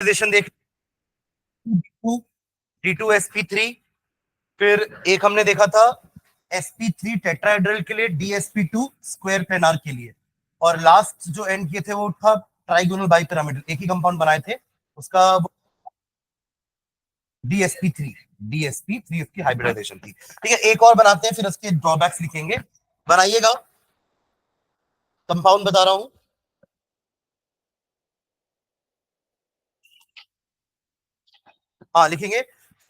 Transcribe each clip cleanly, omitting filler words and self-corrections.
देख, D2sp3, फिर एक हमने देखा था sp3 टेट्राहेड्रल के लिए, DsP2 स्क्वायर प्लेनार के लिए, और लास्ट जो एंड किए थे वो था ट्राइगोनल बाइपिरामिडल, एक ही कंपाउंड बनाए थे उसका, DsP3, DsP3 उसकी हाइब्रिडाइजेशन थी। ठीक है, एक और बनाते हैं फिर उसके ड्रॉबैक्स लिखेंगे। बनाइएगा, कंपाउंड बता रहा हूं। हाँ लिखेंगे,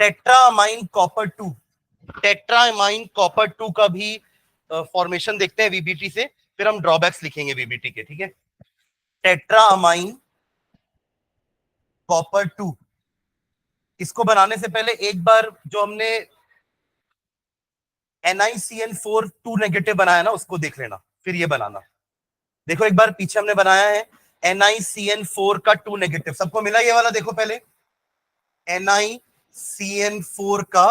टेट्रामाइन कॉपर 2, टेट्रामाइन कॉपर 2 का भी फॉर्मेशन देखते हैं वीबीटी से, फिर हम ड्रॉबैक्स लिखेंगे वीबीटी के। ठीक है, टेट्रामाइन कॉपर 2, इसको बनाने से पहले एक बार जो हमने NiCN4 2 नेगेटिव बनाया ना उसको देख लेना, फिर ये बनाना। देखो एक बार पीछे हमने बनाया है NiCN4 का 2 नेगेटिव, सबको मिला ये वाला? देखो पहले NiCN4 का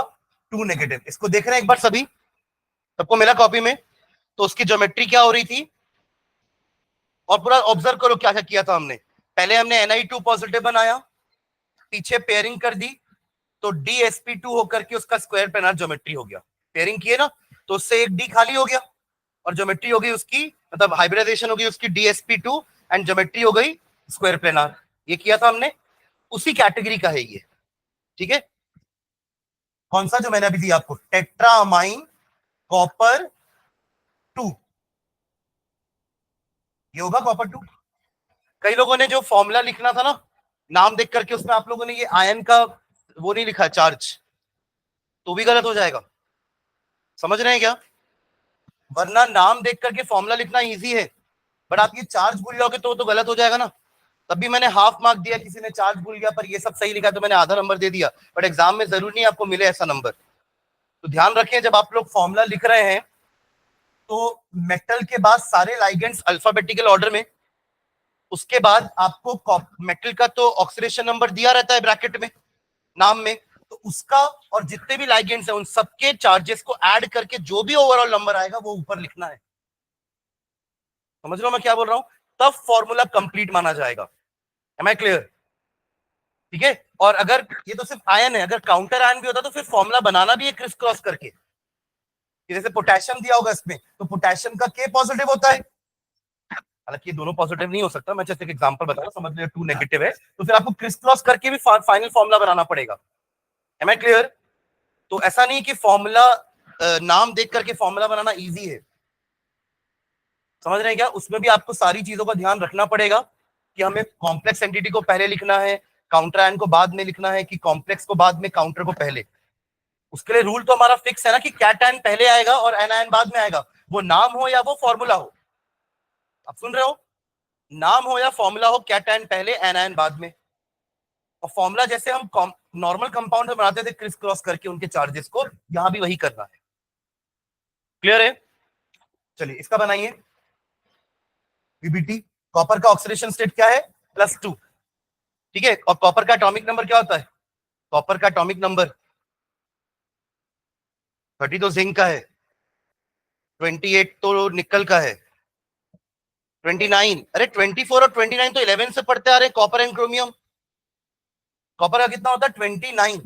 2 नेगेटिव, इसको देख रहे हैं एक बार सभी? सबको मिला कॉपी में? तो उसकी ज्योमेट्री क्या हो रही थी, और पूरा ऑब्जर्व करो क्या क्या किया था हमने। पहले हमने Ni2 पॉजिटिव बनाया, पीछे पेयरिंग कर दी, तो DsP2 होकर के उसका स्क्वायर प्लेनार ज्योमेट्री हो गया। पेयरिंग किए ना, तो उससे एक डी खाली हो गया और ज्योमेट्री हो गई उसकी, मतलब हाइब्रिडाइजेशन हो गई उसकी DsP2, एंड ज्योमेट्री हो गई स्क्वायर प्लेनार। ये किया था हमने, उसी कैटेगरी का है ये। ठीक है, कौन सा जो मैंने अभी दिया आपको, टेट्रामाइन कॉपर 2, ये होगा कॉपर 2। कई लोगों ने जो फॉर्मूला लिखना था ना नाम देख करके, उसमें आप लोगों ने ये आयन का वो नहीं लिखा चार्ज, तो भी गलत हो जाएगा। समझ रहे हैं क्या? वरना नाम देख करके फॉर्मूला लिखना इजी है, बट आप ये चार्ज भूल जाओगे तो गलत हो जाएगा ना। तब भी मैंने हाफ मार्क दिया, किसी ने चार्ज भूल गया पर ये सब सही लिखा तो मैंने आधा नंबर दे दिया, बट एग्जाम में जरूरी नहीं आपको मिले ऐसा नंबर। तो ध्यान रखें जब आप लोग फॉर्मूला लिख रहे हैं तो मेटल के बाद सारे लाइगेंड्स अल्फाबेटिकल ऑर्डर में, उसके बाद आपको मेटल का तो ऑक्सीडेशन नंबर दिया रहता है ब्रैकेट में नाम में, तो उसका और जितने भी लाइगेंड्स हैं उन सबके चार्जेस को ऐड करके जो भी ओवरऑल नंबर आएगा वो ऊपर लिखना है। समझ लो मैं क्या बोल रहा हूं, तब फॉर्मूला कंप्लीट माना जाएगा। Am I clear? ठीक है, और अगर ये तो सिर्फ आयन है, अगर काउंटर आयन भी होता तो फिर फॉर्मूला बनाना भी है क्रिस क्रॉस करके। जैसे पोटेशियम दिया होगा इसमें, तो पोटेशियम का के पॉजिटिव होता है, हालांकि ये दोनों पॉजिटिव नहीं हो सकता, मैं जैसे एक एग्जांपल बता रहा हूं, समझ लो 2 नेगेटिव है, तो फिर आपको क्रिस क्रॉस करके भी फाइनल फॉर्मूला बनाना पड़ेगा। Am I clear? तो ऐसा नहीं कि फॉर्मूला नाम देख करके फॉर्मूला बनाना इजी है। समझ रहे हैं क्या? उसमें भी आपको सारी चीजों का ध्यान रखना पड़ेगा कि हमें कॉम्प्लेक्स एंटिटी को पहले लिखना है, काउंटर आयन को बाद में लिखना है, कि कॉम्प्लेक्स को बाद में, काउंटर को पहले। उसके लिए रूल तो हमारा फिक्स है ना कि कैट आयन पहले आएगा और एन आयन बाद में आएगा, वो नाम हो या वो फॉर्मूला हो। आप सुन रहे हो? नाम हो या फॉर्मूला हो, कैट आयन पहले एन आयन बाद में। और फॉर्मूला जैसे हम नॉर्मल कंपाउंड में बनाते थे क्रिस क्रॉस करके उनके चार्जेस को, यहां भी वही करना है। क्लियर है? चलिए इसका बनाइए वीबीटी। कॉपर का ऑक्सीडेशन स्टेट क्या है? +2। ठीक है, और कॉपर का एटॉमिक नंबर क्या होता है? कॉपर का एटॉमिक नंबर 30 तो जिंक का है, 28 तो निकल का है, 29, अरे 24 और 29 तो 11 से पढ़ते आ रहे हैं, कॉपर एंड क्रोमियम। कॉपर का कितना होता है? 29,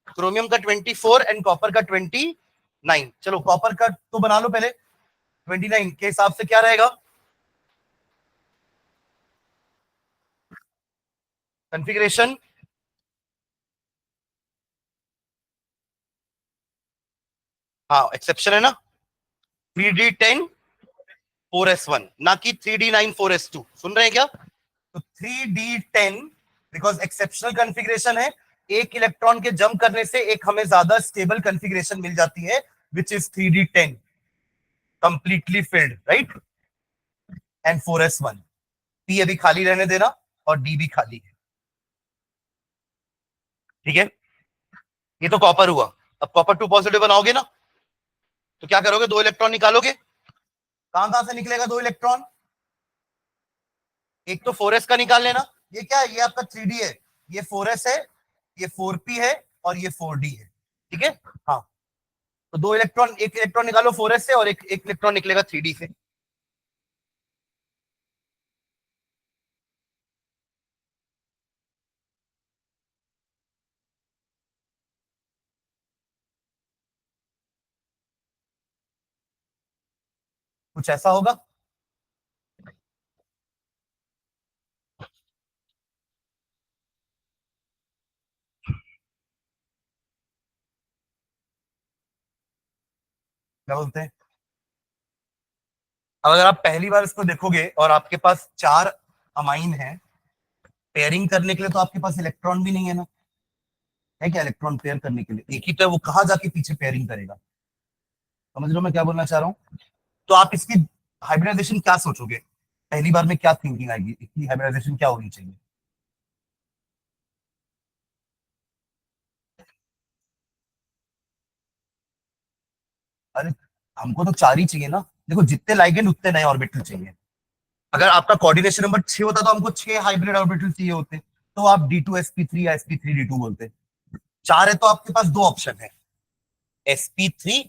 क्रोमियम का 24 एंड कॉपर का 29। चलो कॉपर का तो बना लो पहले, 29 के हिसाब से क्या रहेगा कॉन्फ़िगरेशन? हाँ एक्सेप्शन है ना, 3D10 4s1, ना कि 3D9 4s2। सुन रहे हैं क्या? तो 3D10 बिकॉज एक्सेप्शनल कॉन्फ़िगरेशन है, एक इलेक्ट्रॉन के जंप करने से एक हमें ज्यादा स्टेबल कॉन्फ़िगरेशन मिल जाती है, which is 3D10 completely filled, right? And 4s1, P अभी खाली रहने देना और डी भी खाली है। ठीक है, ये तो कॉपर हुआ। अब कॉपर 2 पॉजिटिव बनाओगे ना, तो क्या करोगे? 2 इलेक्ट्रॉन निकालोगे। कहां कहां से निकलेगा 2 इलेक्ट्रॉन? एक तो 4s का निकाल लेना, ये क्या है? ये आपका 3D है, ये 4s है, ये 4p है और ये 4d है। ठीक है, हाँ। तो 2 इलेक्ट्रॉन, एक इलेक्ट्रॉन निकालो 4s से और एक इलेक्ट्रॉन निकलेगा 3d से। कुछ ऐसा होगा। क्या बोलते हैं। अब अगर आप पहली बार इसको देखोगे और आपके पास 4 अमाइन है, पेयरिंग करने के लिए तो आपके पास इलेक्ट्रॉन भी नहीं है ना, है क्या इलेक्ट्रॉन पेयर करने के लिए, एक ही तो है, वो कहाँ जाके पीछे पेयरिंग करेगा। समझ लो मैं क्या बोलना चाह रहा हूँ। तो आप इसकी हाइब्रिडाइजेशन क्या सोचोगे, पहली बार में क्या थिंकिंग आएगी, इसकी हाइब्रिडाइजेशन क्या होनी चाहिए। अरे हमको तो 4 ही चाहिए ना, देखो जितने लाइगेंड उतने नए ऑर्बिटल चाहिए। अगर आपका कोऑर्डिनेशन नंबर 6 होता तो हमको 6 हाइब्रिड ऑर्बिटल चाहिए होते, तो आप D2sp3 या sp3d2 बोलते। 4 है तो आपके पास दो ऑप्शन है, sp3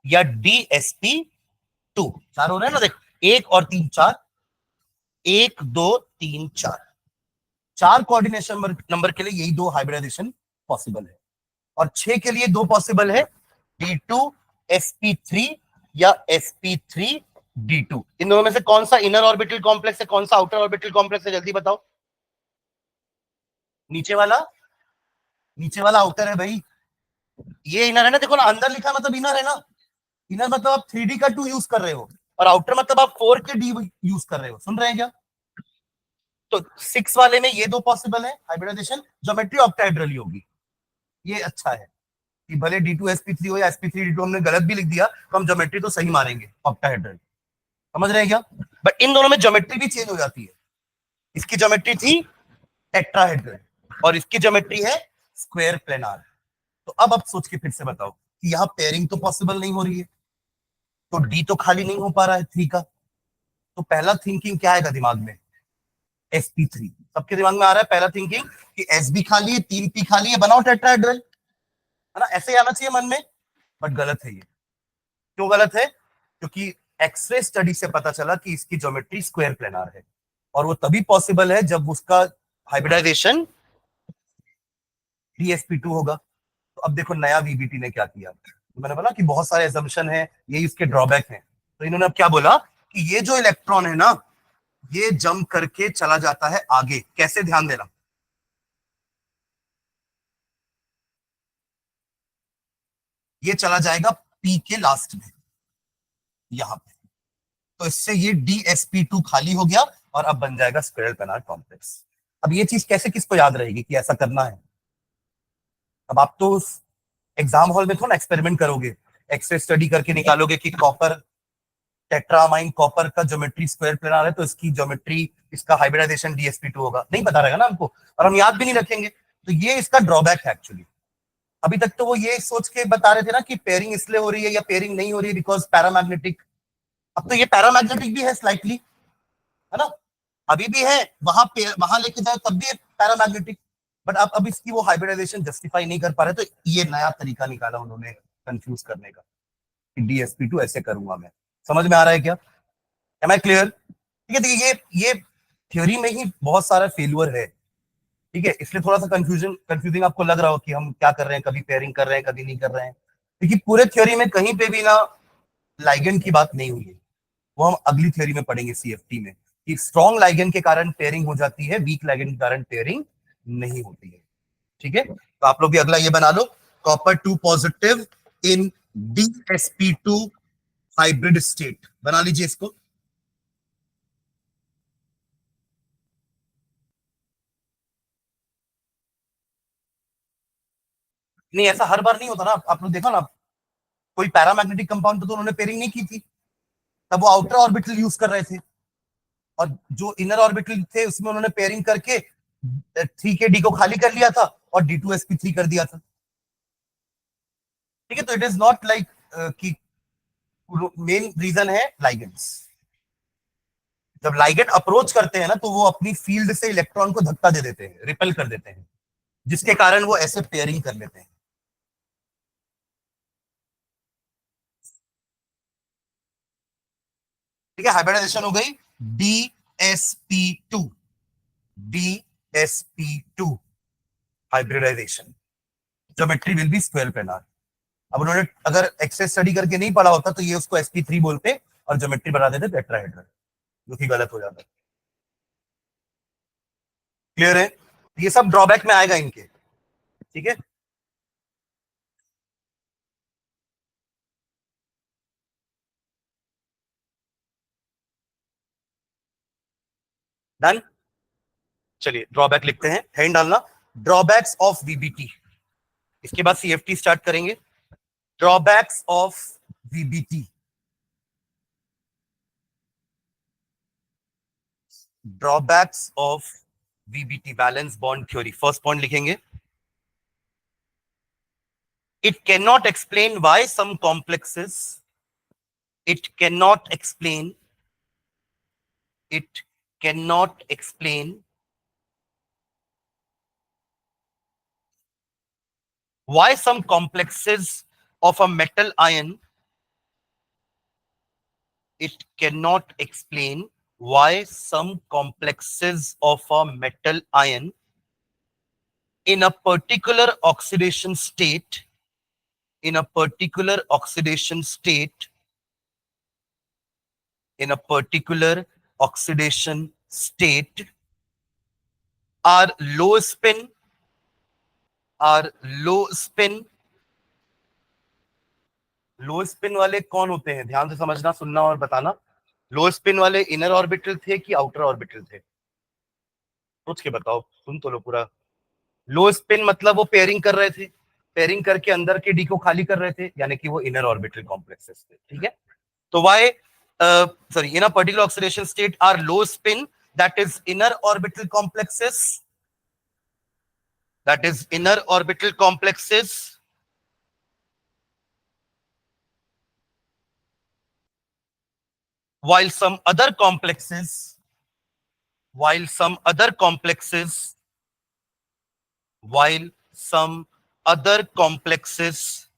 या DsP2। 4 हो रहे हैं ना, देख, 1 और 3 4, 1 2 3 4, 4 कोऑर्डिनेशन नंबर के लिए यही दो हाइब्रिडाइजेशन पॉसिबल है। और 6 के लिए दो पॉसिबल है, D2sp3 या sp3d2। इन दोनों में से कौन सा इनर ऑर्बिटल कॉम्प्लेक्स है, कौन सा आउटर ऑर्बिटल कॉम्प्लेक्स है, जल्दी बताओ। नीचे वाला, नीचे वाला आउटर है भाई, ये इनर है ना, देखो ना अंदर लिखा मतलब इनर है ना। इनर मतलब आप 3D का 2 यूज कर रहे हो, और आउटर मतलब आप 4 के डी यूज कर रहे हो, सुन रहे हैं क्या। तो 6 वाले में ये दो पॉसिबल है हाइब्रिडाइजेशन, ज्योमेट्री ऑक्टाहेड्रल होगी। ये अच्छा है कि भले D2sp3 हो या sp3d2, हमने गलत भी लिख दिया तो हम ज्योमेट्री तो सही मारेंगे ऑक्टाहेड्रल। समझ रहे हैं क्या। बट इन दोनों में ज्योमेट्री भी चेंज हो जाती है। इसकी ज्योमेट्री थी टेट्राहेड्रल और इसकी ज्योमेट्री है स्क्वायर प्लेनार। तो अब आप सोच के फिर से बताओ कि यहाँ पेयरिंग तो पॉसिबल नहीं हो रही है, तो डी तो खाली नहीं हो पा रहा है 3 का। तो पहला थिंकिंग क्या आएगा दिमाग में, sp3। सबके दिमाग में आ रहा है पहला थिंकिंग कि sb खाली है, 3p खाली है, बनाओ टेट्राहेड्रल, है ना, ऐसे ही आना चाहिए मन में। बट गलत है ये। क्यों गलत है, क्योंकि एक्सरे स्टडी से पता चला कि इसकी ज्योमेट्री स्क्वायर प्लेनार है, और वो तभी पॉसिबल है जब उसका हाइब्रिडाइजेशन DsP2 होगा। तो अब देखो नया VBT ने क्या किया, तो मैंने बोला कि बहुत सारे एजम्पशन है, यही इसके ड्रॉबैक है। तो इन्होंने अब क्या बोला कि ये जो इलेक्ट्रॉन है ना, ये जंप करके चला जाता है आगे, कैसे, ध्यान देना। ये चला जाएगा P के लास्ट में, यहां पे। तो इससे ये DsP2 खाली हो गया और अब बन जाएगा स्क्वायर प्लेनार कॉम्प्लेक्स। अब ये चीज कैसे किसको याद रहेगी कि ऐसा करना है। अब आप तो एग्जाम हॉल में थोड़ा एक्सपेरिमेंट करोगे, एक्सरे स्टडी करके निकालोगे कि कॉपर, टेट्रामाइन कॉपर का ज्योमेट्री स्क्वायर प्लेनार है, तो इसकी ज्योमेट्री, इसका हाइब्रिडाइजेशन DsP2 होगा, नहीं पता रहेगा ना हमको, और हम याद भी नहीं रखेंगे। तो ये इसका ड्रॉबैक है एक्चुअली। अभी तक तो वो ये सोच के बता रहे थे ना कि पेयरिंग इसलिए हो रही है या पेयरिंग नहीं हो रही है बिकॉज पैरामैग्नेटिक। अब तो ये पैरामैग्नेटिक भी है स्लाइटली, है ना, अभी भी है, वहां पे वहां लेके जाओ तब भी पैरामैग्नेटिक। बट अब इसकी वो हाइब्रिडाइजेशन जस्टिफाई नहीं कर पा रहे, तो ये नया तरीका निकाला उन्होंने कंफ्यूज करने का कि DsP2 ऐसे करूंगा मैं। समझ में आ रहा है क्या, एम आई क्लियर। ठीक है, देखिए ये थ्योरी में ही बहुत सारा फेल्यूर है। ठीक है, इसलिए थोड़ा सा कंफ्यूजिंग आपको लग रहा हो कि हम क्या कर रहे हैं, कभी पेयरिंग कर रहे हैं कभी नहीं कर रहे हैं। क्योंकि पूरे थ्योरी में कहीं पे भी ना लाइगेंड की बात नहीं हुई है। वो हम अगली थ्योरी में पढ़ेंगे CFT में, कि स्ट्रॉन्ग लाइगेंड के कारण पेयरिंग हो जाती है, वीक लाइगेंड के कारण पेयरिंग नहीं होती है। ठीक है, तो आप लोग भी अगला ये बना लो, copper 2 positive in DsP2 hybrid state, बना लीजिए इसको। नहीं, ऐसा हर बार नहीं होता ना, आप लोग देखो ना, कोई पैरामैग्नेटिक कंपाउंड तो उन्होंने पेयरिंग नहीं की थी, तब वो आउटर ऑर्बिटल यूज कर रहे थे, और जो इनर ऑर्बिटल थे उसमें उन्होंने पेयरिंग करके 3 के डी को खाली कर लिया था और D2sp3 कर दिया था। ठीक है, तो इट इज नॉट लाइक कि मेन रीजन है लाइगेंड्स। जब लाइगेंड अप्रोच करते हैं ना, तो वो अपनी फील्ड से इलेक्ट्रॉन को धक्का दे देते हैं, रिपेल कर देते हैं, जिसके कारण वो ऐसे पेयरिंग कर लेते हैं। ठीक है, हाइब्रिडाइजेशन हो गई DsP2, DsP2 hybridization, geometry will be square planar. अब उन्होंने अगर एक्सेस स्टडी करके नहीं पढ़ा होता तो ये उसको sp3 बोलते, और ज्योमेट्री बना देते टेट्राहेड्रल, जो कि गलत हो जाता है। क्लियर है? ये सब ड्रॉबैक में आएगा इनके, ठीक है। डन। चलिए ड्रॉबैक लिखते हैं, हेडिंग डालना ड्रॉबैक्स ऑफ वीबीटी, इसके बाद सीएफटी स्टार्ट करेंगे। Drawbacks of VBT, drawbacks of VBT, valence bond theory. First point लिखेंगे, it cannot explain why some complexes, it cannot explain, it cannot explain why some complexes of a metal ion, it cannot explain why some complexes of a metal ion in a particular oxidation state, in a particular oxidation state, in a particular oxidation state are low spin, are low spin। Low spin वाले कौन होते हैं, ध्यान से समझना, सुनना और बताना। लो स्पिन वाले इनर ऑर्बिटल थे कि आउटर ऑर्बिटल थे? सोच के बताओ, सुन तो लो पूरा। लो स्पिन मतलब वो पेयरिंग कर रहे थे, पेयरिंग करके अंदर के डी को खाली कर रहे थे, यानी कि वो इनर ऑर्बिटल कॉम्प्लेक्सेस थे, ठीक है। तो Y, sorry, in a particular oxidation state are low spin, that is inner orbital complexes, that is inner orbital complexes, while some other complexes, while some other complexes, while some other complexes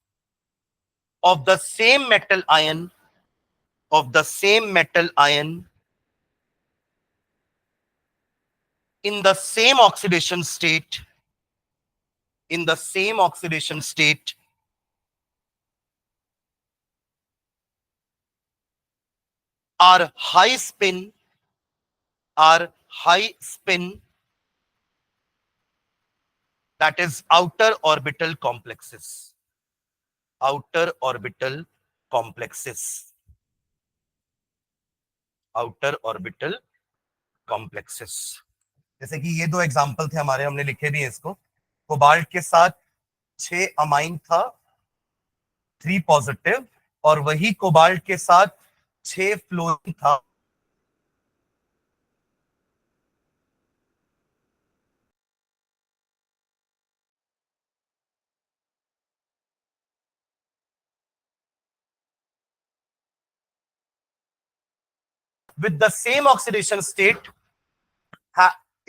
of the same metal ion, of the same metal ion in the same oxidation state, in the same oxidation state are high spin, are high spin, that is outer orbital complexes, outer orbital complexes, outer orbital complexes। जैसे कि ये दो example थे हमारे, हमने लिखे भी हैं इसको। कोबाल्ट के साथ 6 अमाइन था, 3 पॉजिटिव, और वही कोबाल्ट के साथ 6 फ्लोरीन था, with the same oxidation state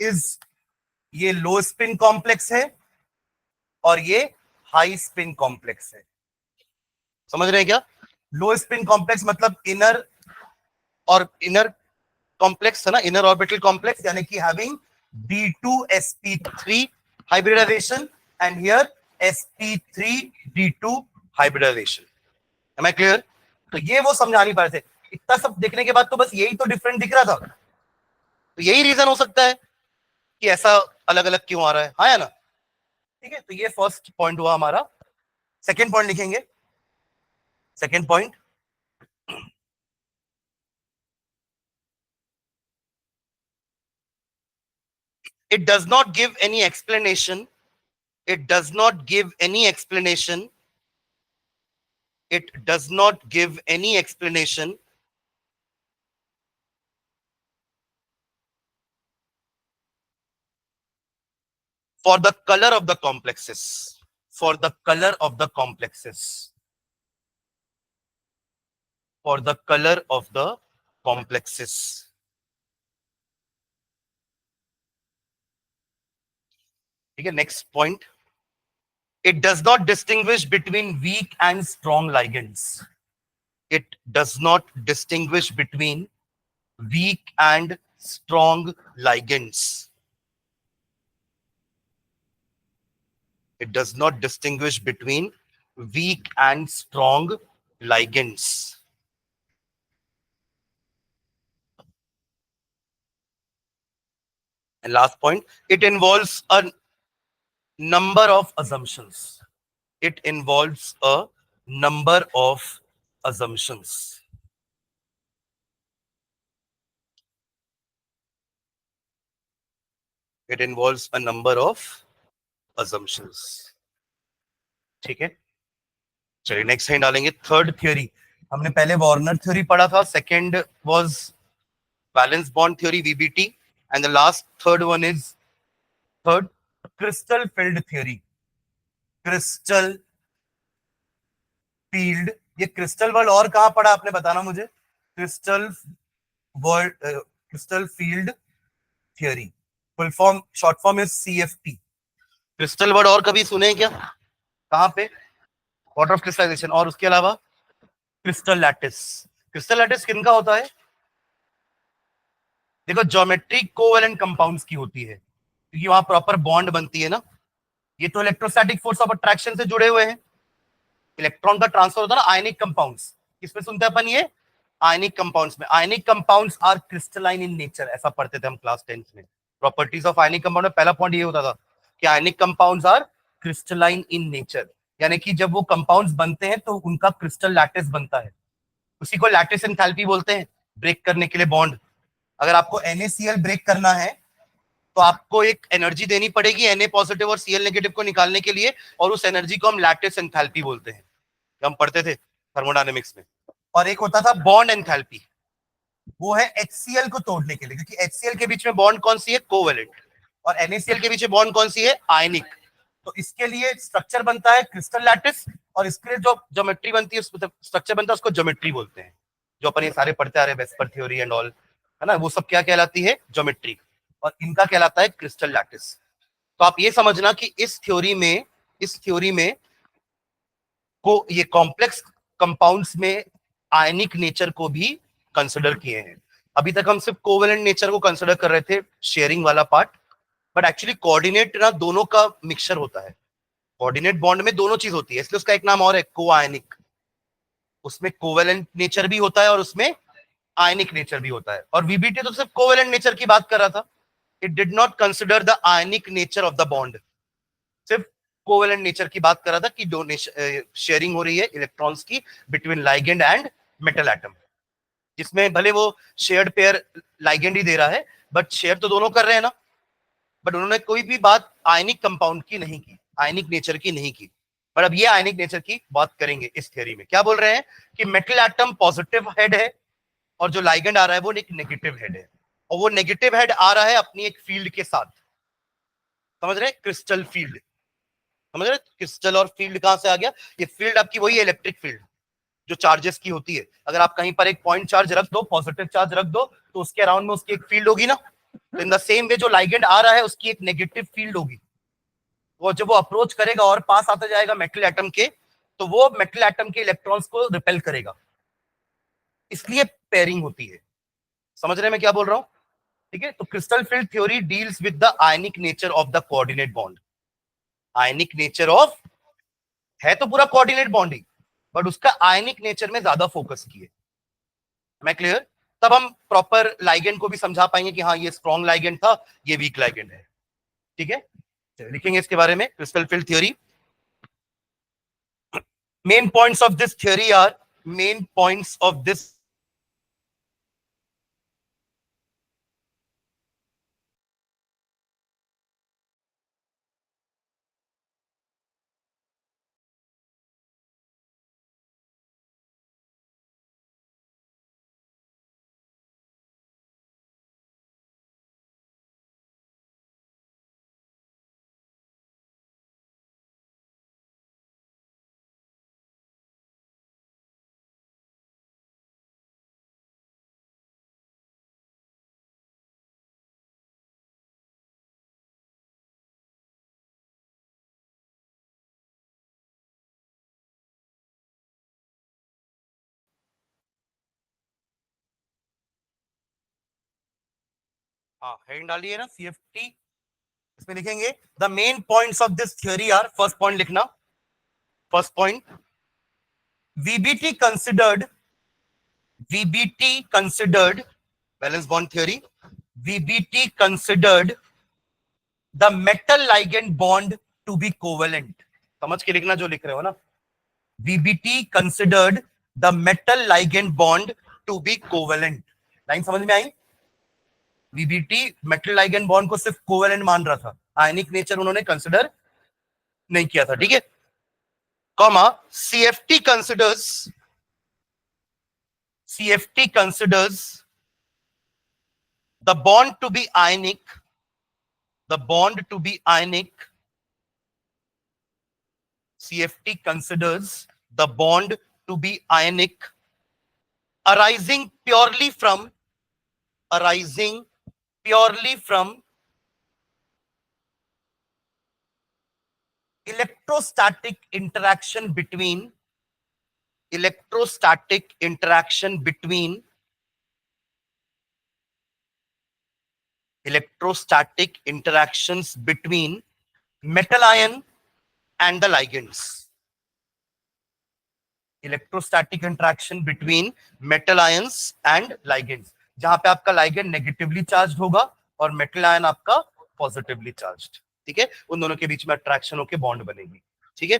is, ये लो स्पिन कॉम्प्लेक्स है और ये हाई स्पिन कॉम्प्लेक्स है। समझ रहे हैं क्या? लो स्पिन कॉम्प्लेक्स मतलब इनर, और इनर कॉम्प्लेक्स है ना, इनर ऑर्बिटल कॉम्प्लेक्स, यानी कि having d2sp3 hybridization and here sp3d2 hybridization. Am I clear? तो ये वो समझा नहीं पा रहे थे, इतना सब देखने के बाद तो बस यही तो डिफरेंट दिख रहा था। तो यही रीजन हो सकता है कि ऐसा अलग अलग क्यों आ रहा है, हाँ या ना? ठीक है, तो ये फर्स्ट पॉइंट हुआ हमारा। सेकेंड पॉइंट लिखेंगे, second point, it does not give any explanation, it does not give any explanation, it does not give any explanation for the color of the complexes, for the color of the complexes, for the color of the complexes। ठीक है, next point, it does not distinguish between weak and strong ligands, it does not distinguish between weak and strong ligands, it does not distinguish between weak and strong ligands। And last point, it involves a number of assumptions. It involves a number of assumptions. It involves a number of assumptions. ठीक है, चलिए next hand डालेंगे. Third theory, हमने पहले Werner theory पढ़ा था. Second was valence bond theory, VBT. And the last third one is third crystal field theory. Crystal field, ये crystal word और कहां पढ़ा आपने, बताना मुझे. Crystal word, crystal field theory, full form, short form is CFT. Crystal word और कभी सुने क्या, कहां पे? Water of crystallization. और उसके अलावा क्रिस्टल लैटिस. क्रिस्टल लैटिस किनका होता है? देखो, ज्योमेट्री कोवेलेंट कंपाउंड्स की होती है, क्योंकि वहां प्रॉपर बॉन्ड बनती है ना. ये तो इलेक्ट्रोस्टैटिक फोर्स ऑफ अट्रैक्शन से जुड़े हुए हैं. इलेक्ट्रॉन का ट्रांसफर होता है ना आयनिक कंपाउंड्स. किसमें सुनते हैं अपन ये? आयनिक कंपाउंड्स में. Ionic compounds are crystalline in nature, ऐसा पढ़ते थे हम क्लास 10th में. प्रॉपर्टीज ऑफ आयनिक कंपाउंड में पहला पॉइंट ये होता था कि ionic compounds are crystalline in nature, यानी कि जब वो कंपाउंड्स बनते हैं तो उनका क्रिस्टल लैटिस बनता है. उसी को लैटिस एंथैल्पी बोलते हैं, ब्रेक करने के लिए बॉन्ड. अगर आपको NaCl ब्रेक करना है तो आपको एक एनर्जी देनी पड़ेगी Na पॉजिटिव और Cl नेगेटिव को निकालने के लिए, और उस एनर्जी को हम लैटिस एंथैल्पी बोलते हैं, हम पढ़ते थे थर्मोडायनेमिक्स में. और एक होता था बॉन्ड एंथैल्पी, वो है HCl को तोड़ने के लिए, क्योंकि HCl के बीच में बॉन्ड कौन सी है? कोवेलेंट. और NaCl के बीच में बॉन्ड कौन सी है? आयनिक. तो इसके लिए स्ट्रक्चर बनता है क्रिस्टल लैटिस, और इसके लिए जो ज्योमेट्री बनती है, स्ट्रक्चर बनता है, उसको ज्योमेट्री बोलते हैं. जो अपन ये सारे पढ़ते आ रहे हैं, वेस्पर थ्योरी एंड ऑल, है ना, वो सब क्या कहलाती है? ज्योमेट्री. और इनका कहलाता है क्रिस्टल लैटिस. तो आप ये समझना कि इस थ्योरी में को ये कॉम्प्लेक्स कंपाउंड्स में आयनिक नेचर को भी कंसिडर किए हैं. अभी तक हम सिर्फ कोवेलेंट नेचर को कंसिडर कर रहे थे, शेयरिंग वाला पार्ट. बट एक्चुअली कोऑर्डिनेट ना दोनों का मिक्सचर होता है. कोऑर्डिनेट बॉन्ड में दोनों चीज होती है, इसलिए उसका एक नाम और है, को आयनिक. उसमें कोवेलेंट नेचर भी होता है और उसमें आयनिक नेचर भी होता है. और वीबीटी तो सिर्फ कोवेलेंट नेचर की बात कर रहा था. It did not consider the ionic nature of the bond, सिर्फ कोवेलेंट नेचर की बात कर रहा था कि डोनेशन, शेयरिंग हो रही है इलेक्ट्रॉन्स की between ligand and metal atom, जिसमें भले वो शेयर्ड पेयर लाइगेंड ही दे रहा है, बट शेयर तो दोनों कर रहे हैं ना. बट उन्होंने कोई भी बात आयनिक कंपाउंड की नहीं की, आयनिक नेचर की नहीं की. पर अब ये आयनिक नेचर की बात करेंगे इस थ्योरी में. क्या बोल रहे हैं कि मेटल एटम पॉजिटिव हेड है, और जो लाइगेंड आ रहा है वो एक नेगेटिव हेड है, और वो नेगेटिव हेड आ रहा है अपनी एक फील्ड के साथ. समझ रहे? Crystal field. समझ रहे? क्रिस्टल और फील्ड कहां से आ गया? ये फील्ड आपकी वही इलेक्ट्रिक फील्ड जो चार्जेस की होती है. अगर आप कहीं पर एक पॉइंट चार्ज रख दो, पॉजिटिव चार्ज रख दो, तो उसके अराउंड में उसकी एक फील्ड होगी ना. तो इन द सेम वे जो लाइगेंड आ रहा है उसकी एक नेगेटिव फील्ड होगी. वो जब वो अप्रोच करेगा और पास आता जाएगा मेटल एटम के, तो वो मेटल एटम के इलेक्ट्रॉन्स को रिपेल करेगा. इसलिए पेयरिंग होती है. समझ रहे हैं मैं क्या बोल रहा हूं? ठीक है. तो crystal field theory deals with the ionic nature of the coordinate bond. Ionic nature of, है तो पूरा कोऑर्डिनेट बॉन्ड ही, बट उसका आयनिक नेचर में ज्यादा फोकस किए. मैं क्लियर? तब हम प्रॉपर लाइगेंड को भी समझा पाएंगे कि हाँ ये स्ट्रॉन्ग लाइगेंड था, ये वीक लाइगेंड है. ठीक है, लिखेंगे इसके बारे में. Crystal field theory, main points of this theory are, main points of this हाँ हेडिंग डालिए ना, CFT. इसमें लिखेंगे the main points of this theory are, first point लिखना. First point, VBT considered, VBT considered, valence bond theory, VBT considered the metal ligand bond to be covalent. समझ के लिखना जो लिख रहे हो ना। VBT considered the metal ligand bond to be covalent. Line समझ में आई? VBT मेटल लाइगेंड बॉन्ड को सिर्फ कोवेलेंट मान रहा था, आयनिक नेचर उन्होंने कंसिडर नहीं किया था, ठीक है। Comma CFT considers the bond to be ionic, CFT considers the bond to be ionic, arising purely from electrostatic interaction between metal ion and the ligands. Electrostatic interaction between metal ions and ligands, जहां पे आपका ligand negatively charged होगा और metal ion आपका positively charged, ठीक है। उन दोनों के बीच में अट्रैक्शन होकर बॉन्ड बनेगी, ठीक है।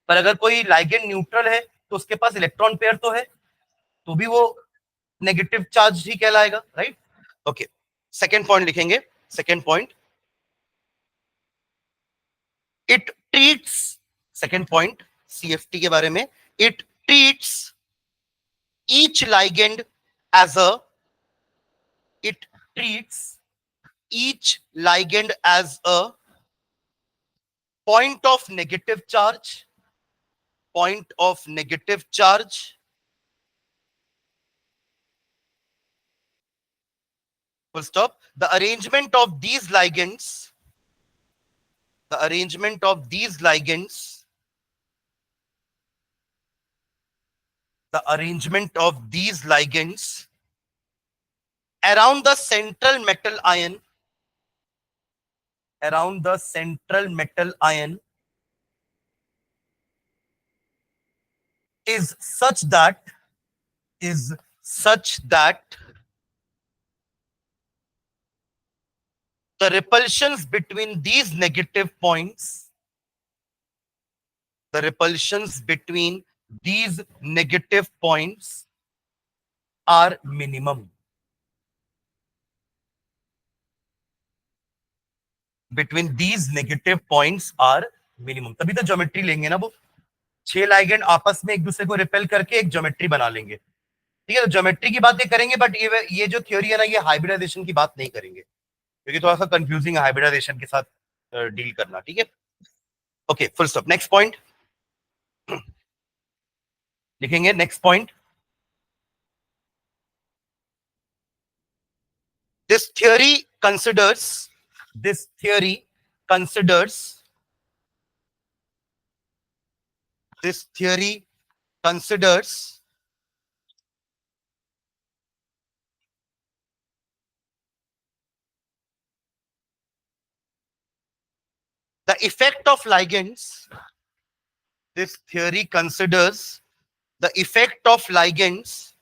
पर अगर कोई लाइगेंड न्यूट्रल है तो उसके पास इलेक्ट्रॉन पेयर तो है, तो भी वो नेगेटिव चार्ज ही कहलाएगा, राइट। ओके, सेकेंड पॉइंट लिखेंगे। Second point, it treats, second point CFT के बारे में, it treats each ligand as a, it treats each ligand as a point of negative charge, full stop. The arrangement of these ligands around the central metal ion, is such that the repulsions between these negative points, are minimum. Between these negative points are minimum. तभी तो geometry लेंगे ना, वो 6 ligand आपस में एक दूसरे को रिपेल करके एक ज्योमेट्री बना लेंगे, ठीक है। तो ज्योमेट्री की बातें करेंगे, बट ये जो थ्योरी है ना, ये हाइब्रिडाइजेशन की बात नहीं करेंगे, क्योंकि थोड़ा सा कंफ्यूजिंग है हाइब्रिडाइजेशन के साथ डील करना, ठीक है। Okay, full stop. Next point लिखेंगे। Next point, this theory considers the effect of ligands. This theory considers the effect of ligands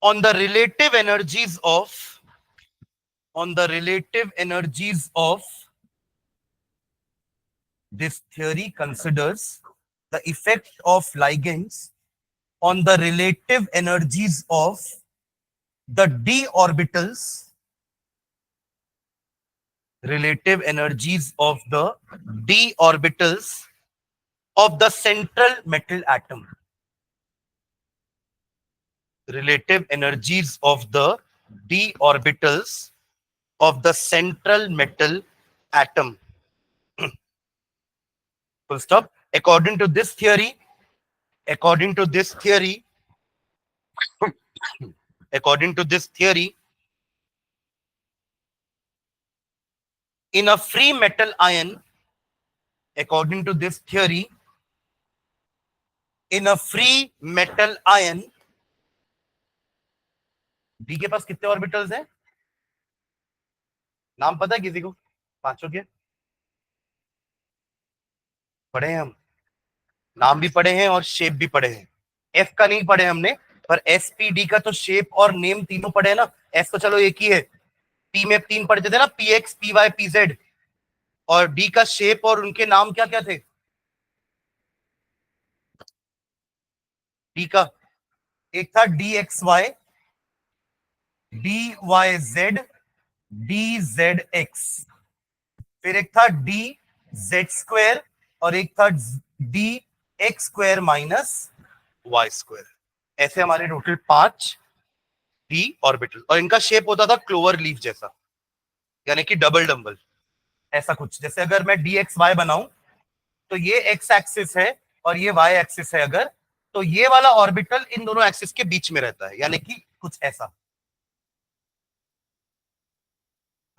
on the relative energies of this theory considers the effect of ligands on the relative energies of the d orbitals, of the central metal atom. Relative energies of the d orbitals of the central metal atom. Full stop. According to this theory, in a free metal ion, d के पास कितने orbitals हैं? नाम पता है किसी को? पांचों के पढ़े हैं हम, नाम भी पढ़े हैं और शेप भी पढ़े हैं। एफ का नहीं पढ़े हमने, पर एसपीडी का तो शेप और नेम तीनों पढ़े ना। एस तो चलो एक ही है, पी में 3 पढ़ते थे ना, p x p y p z, और डी का शेप और उनके नाम क्या क्या थे? डी का एक था d x y, d y z, d z x, फिर एक था डी जेड स्क्वायर, और एक था d x square minus Y square. ऐसे हमारे टोटल 5 डी ऑर्बिटल, और इनका शेप होता था क्लोवर लीफ जैसा, यानी कि डबल डम्बल ऐसा कुछ। जैसे अगर मैं डी एक्स वाई बनाऊं तो ये एक्स एक्सिस है और ये वाई एक्सिस है, अगर तो ये वाला ऑर्बिटल इन दोनों एक्सिस के बीच में रहता है, यानी कि कुछ ऐसा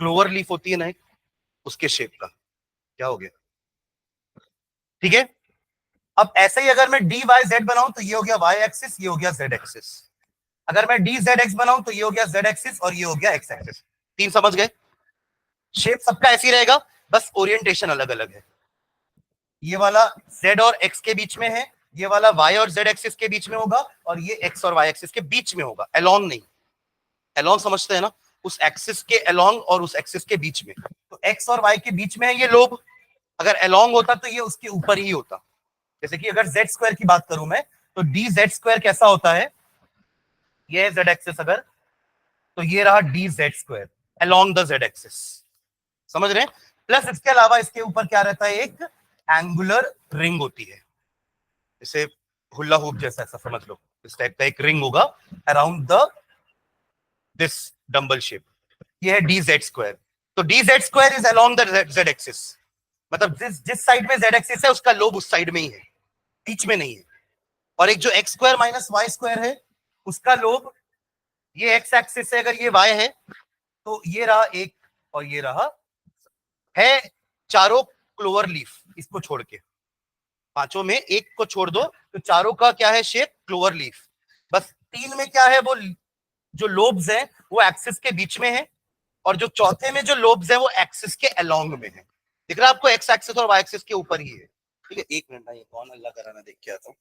क्लोवर लीफ होती है ना एक, उसके शेप का। क्या हो गया? ठीक है। अब ऐसे ही अगर मैं डी वाई जेड बनाऊं तो ये हो गया वाई एक्सिस, ये हो गया जेड एक्सिस। अगर मैं डी जेड एक्स बनाऊं तो ये हो गया जेड एक्सिस और ये हो गया एक्स एक्सिस। 3 समझ गए? शेप सबका ऐसे ही रहेगा, बस ओरिएंटेशन अलग अलग है। ये वाला z और x के बीच में है, ये वाला y और z एक्सिस के बीच में होगा, और ये x और y एक्सिस के बीच में होगा, अलोंग नहीं। अलोंग समझते हैं ना, उस एक्सिस के अलोंग और उस एक्सिस के बीच में। तो x और y के बीच में है ये लोब, अगर अलोंग होता तो ये उसके ऊपर ही होता। जैसे कि अगर z स्क्वायर की बात करूं मैं, तो डी जेड स्क्वायर कैसा होता है, ये है z एक्सिस अगर, तो ये रहा D Z square along the z axis. समझ रहे हैं? प्लस इसके अलावा इसके ऊपर क्या रहता है, एक एंगुलर रिंग होती है, जैसे हुल्ला हुप जैसा, ऐसा समझ लो, इस टाइप का एक रिंग होगा around the this dumbbell shape. ये है डी जेड स्क्वायर। तो D Z square is along the Z axis, मतलब जिस साइड में जेड एक्सिस है उसका लोब उस साइड में ही है, बीच में नहीं है। और एक जो x square minus Y square है, उसका लोब, ये एक्स एक्सिस है, अगर ये वाई है तो ये रहा एक, और ये रहा है चारों क्लोवर लीफ, इसको छोड़ के पांचों में एक को छोड़ दो तो चारों का क्या है शेप, क्लोवर लीफ। बस 3 में क्या है, वो जो लोब्स हैं वो एक्सिस के बीच में है, और जो चौथे में जो लोब्स हैं वो एक्सिस के अलोंग में है। दिख रहा है आपको, एक्स एक्सिस और वाई एक्सिस के ऊपर ही है। ठीक है, एक मिनट, ये कौन अल्लाह कराना देख के आता हूँ।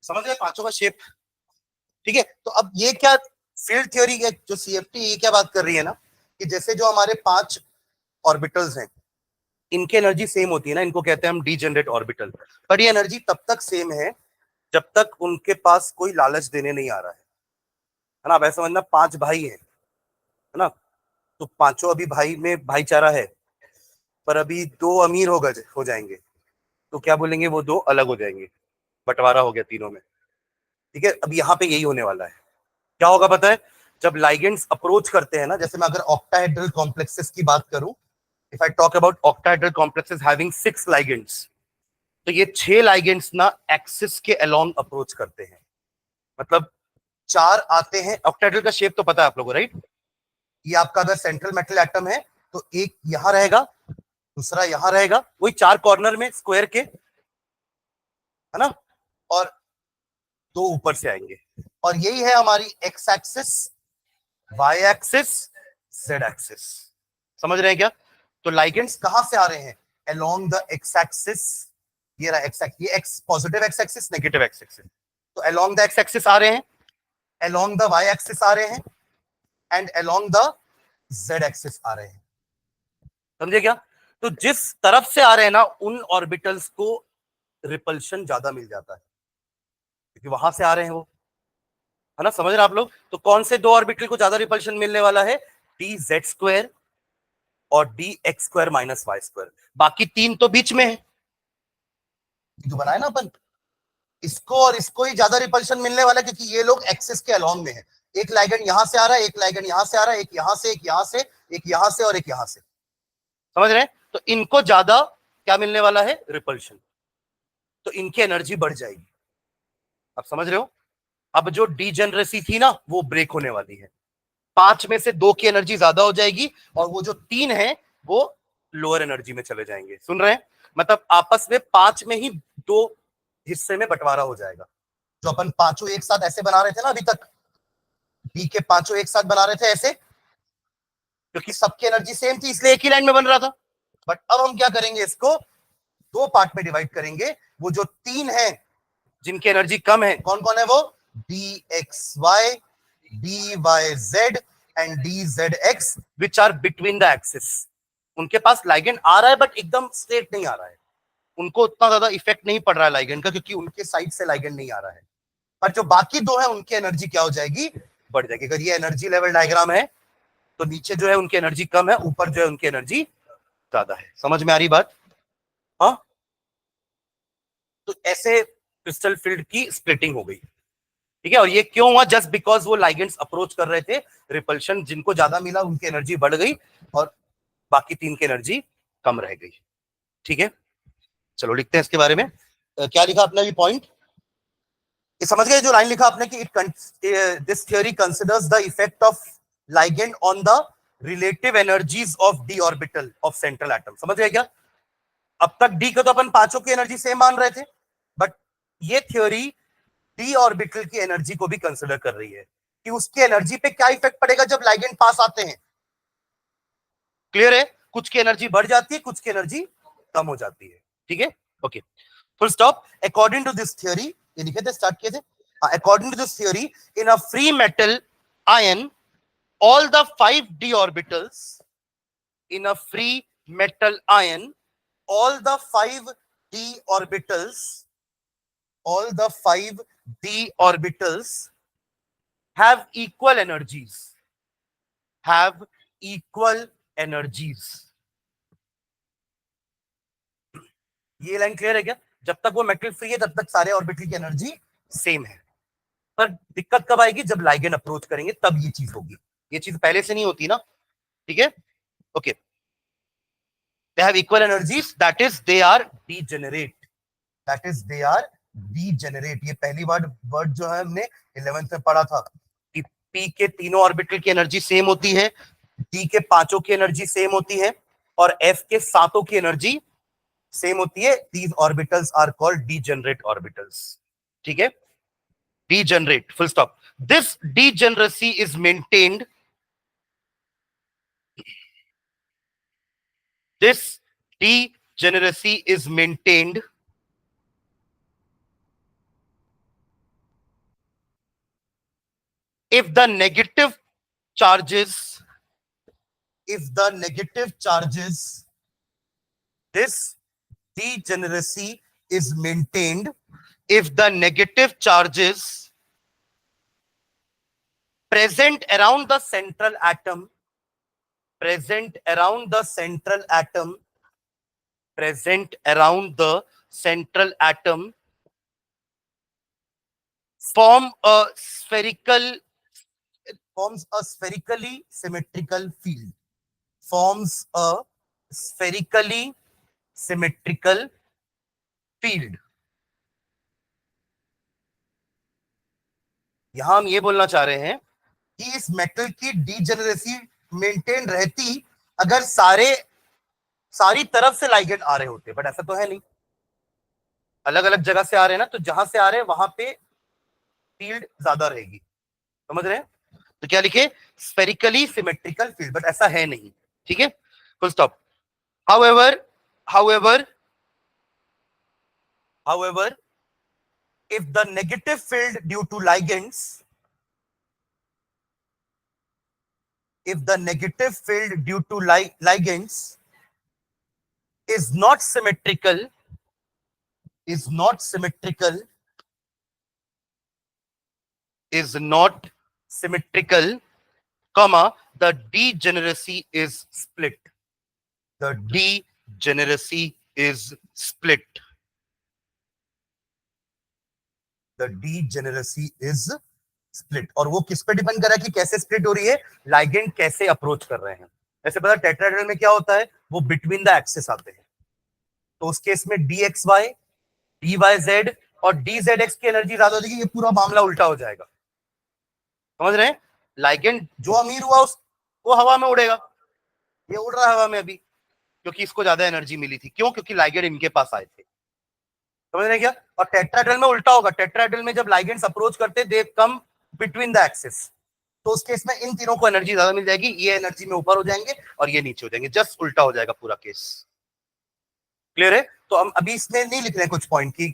समझ गए पांचों का शेप? ठीक है, तो अब ये क्या फील्ड थ्योरी है जो सीएफटी ये क्या बात कर रही है ना, कि जैसे जो हमारे 5 ऑर्बिटल्स हैं, इनकी एनर्जी सेम होती है ना, इनको कहते हैं हम डीजेनरेट ऑर्बिटल। पर ये एनर्जी तब तक सेम है जब तक उनके पास कोई लालच देने नहीं आ रहा है ना। अब ऐसा समझना, 5 भाई हैं, है ना, तो पांचों अभी भाई में भाईचारा है, पर अभी 2 अमीर हो जाएंगे, तो क्या बोलेंगे, वो 2 अलग हो जाएंगे, बंटवारा हो गया तीनों में। ठीक है, अब यहाँ पे यही होने वाला है। क्या होगा पता है, जब लाइगेंड्स अप्रोच करते हैं ना, जैसे मैं अगर ऑक्टाहेड्रल कॉम्प्लेक्सेस की बात करूं, if I talk about octahedral complexes having 6 ligands, तो ये 6 लाइगेंड्स ना एक्सिस के अलोंग अप्रोच करते हैं। मतलब 4 आते हैं, ऑक्टाहेड्रल का शेप तो पता है आप लोगों को, राइट? ये आपका अगर सेंट्रल मेटल एटम है तो एक यहां रहेगा, दूसरा यहां रहेगा, वही 4 कॉर्नर में स्क्वायर के, है ना, और 2 ऊपर से आएंगे। और यही है हमारी x axis, y axis, z axis. समझ रहे हैं क्या? तो लाइगेंड्स कहां से आ रहे हैं, अलोंग द एक्स एक्सिस। ये रहा एक्स एक्सिस, ये X positive X axis, negative X axis, तो अलोंग द एक्स एक्सिस आ रहे हैं, अलोंग द वाई एक्सिस आ रहे हैं, and along the Z axis आ रहे हैं। समझे क्या? तो जिस तरफ से आ रहे हैं ना, उन ऑर्बिटल्स को रिपल्शन ज्यादा मिल जाता है, क्योंकि वहां से आ रहे हैं वो, है ना। समझ रहे हैं आप लोग? तो कौन से 2 ऑर्बिटल को ज्यादा रिपल्शन मिलने वाला है, डी जेड स्क्वायर और d x square minus Y square. बाकी 3 तो बीच में है, जो बनाया ना अपन, इसको और इसको ही ज्यादा रिपल्शन मिलने वाला है, क्योंकि ये लोग एक्सिस के अलॉन्ग में है। एक लाइगेंड यहां से आ रहा है, एक लाइगेंड यहां से आ रहा है, एक यहां से, एक यहां से, एक यहां से और एक यहां से, समझ रहे हैं? तो इनको ज्यादा क्या मिलने वाला है? रिपल्शन। तो इनकी एनर्जी बढ़ जाएगी। आप समझ रहे हो? अब जो डीजेनरेसी थी ना, वो ब्रेक होने वाली है। 5 में से 2 की एनर्जी ज्यादा हो जाएगी, और वो जो 3 है वो लोअर एनर्जी में चले जाएंगे। सुन रहे हैं? मतलब आपस में 5 में ही 2 हिस्से में बंटवारा हो जाएगा। जो अपन पांचों एक साथ ऐसे बना रहे थे ना अभी तक, डी के पांचों एक साथ बना रहे थे ऐसे, क्योंकि सबकी एनर्जी सेम थी इसलिए एक ही लाइन में बन रहा था। बट अब हम क्या करेंगे, इसको 2 पार्ट में डिवाइड करेंगे। वो जो 3 है जिनकी एनर्जी कम है, कौन कौन है वो? D x y, d y z and d z x, which are between the axis. उनके पास लाइगेंड आ रहा है बट एकदम स्ट्रेट नहीं आ रहा है, उनको उतना ज्यादा इफेक्ट नहीं पड़ रहा है लाइगेंड का, क्योंकि उनके साइड से लाइगेंड नहीं आ रहा है। पर जो बाकी 2 है उनकी एनर्जी क्या हो जाएगी? बढ़ जाएगी। अगर ये एनर्जी लेवल डायग्राम है तो नीचे जो है उनकी एनर्जी कम है, ऊपर जो है उनकी एनर्जी ज्यादा है। समझ में आ रही बात? हाँ, तो ऐसे क्रिस्टल फील्ड की स्प्लिटिंग हो गई। ठीक है, और ये क्यों हुआ? जस्ट बिकॉज वो लाइगेंड्स अप्रोच कर रहे थे, रिपल्शन जिनको ज्यादा मिला उनकी एनर्जी बढ़ गई और बाकी 3 की एनर्जी कम रह गई। ठीक है, चलो लिखते हैं इसके बारे में। क्या लिखा आपने अभी पॉइंट? ये समझ गए जो लाइन लिखा आपने कि this theory considers the effect of ligand on the relative energies of D orbital of central atom. समझ गए क्या? अब तक डी को तो अपन पांचों की एनर्जी सेम मान रहे थे, बट ये थ्योरी डी ऑर्बिटल की एनर्जी को भी कंसिडर कर रही है कि उसकी एनर्जी पे क्या इफेक्ट पड़ेगा जब लाइगेंड पास आते हैं। क्लियर है? कुछ की एनर्जी बढ़ जाती है, कुछ की एनर्जी कम हो जाती है। ठीक है, okay, full stop. According to this theory, ये लिखे थे, स्टार्ट किए थे। According to this theory, in a free metal ion, all the 5 d orbitals in a free metal ion, all the 5 d orbitals, all the 5 d orbitals have equal energies, have equal energies। ये line clear है क्या? जब तक वो metal free है तब तक सारे ऑर्बिटल की एनर्जी सेम है, पर दिक्कत कब आएगी? जब लाइगेंड अप्रोच करेंगे तब ये चीज होगी। ये चीज पहले से नहीं होती ना। ठीक है, okay. They have equal energies, that is they are degenerate, that is they are degenerate। ये पहली वर्ड जो है हमने 11th में पढ़ा था कि p के तीनों ऑर्बिटल की एनर्जी सेम होती है, d के पांचों की एनर्जी सेम होती है, और f के सातों की एनर्जी सेम होती है। These orbitals are called degenerate orbitals। ठीक है, degenerate, full stop। This degeneracy is maintained, this degeneracy is maintained if the negative charges, if the negative charges, this degeneracy is maintained if the negative charges present around the central atom, present around the central atom, present around the central atom, form a spherical, forms a spherically symmetrical field, forms a spherically symmetrical field। यहां हम ये बोलना चाह रहे हैं कि इस metal की डीजेनरेसी मेंटेन रहती अगर सारी तरफ से लाइगेंड आ रहे होते, बट ऐसा तो है नहीं, अलग अलग जगह से आ रहे हैं ना, तो जहां से आ रहे हैं वहां पे फील्ड ज्यादा रहेगी। समझ रहे हैं? तो क्या लिखे? स्फेरिकली सिमेट्रिकल फील्ड, बट ऐसा है नहीं। ठीक है, full stop. However, however, however, if the negative field due to ligands, if the negative field due to ligands is not symmetrical, is not symmetrical, is not symmetrical, comma, the degeneracy is split, the degeneracy is split। The degeneracy is split. और वो किस पे depend कर रहा है कि कैसे split हो रही है, लाइगेंड कैसे अप्रोच कर रहे हैं। ऐसे पता टेट्राहेड्रल में क्या होता है, वो बिटवीन द एक्सिस आते हैं, तो उस केस में d x y, d y z और डी जेड एक्स की एनर्जी ज्यादा हो जाएगी, ये पूरा मामला उल्टा हो जाएगा। समझ रहे हैं, लाइगेंड जो अमीर हुआ वो हवा में उड़ेगा, ये उड़ रहा है हवा में अभी, क्योंकि इसको ज्यादा एनर्जी मिली थी। क्यों? क्योंकि लाइगेंड इनके पास आए थे। समझ रहे हैं क्या? और टेट्राहेड्रल में उल्टा होगा, टेट्राहेड्रल में जब लाइगेंड्स अप्रोच करते दे कम बिटवीन द एक्सिस, तो उस केस में इन तीनों को एनर्जी ज्यादा मिल जाएगी, ये एनर्जी में ऊपर हो जाएंगे और ये नीचे हो जाएंगे, जस्ट उल्टा हो जाएगा पूरा केस। क्लियर है? तो हम अभी इसमें नहीं लिख रहे हैं कुछ पॉइंट की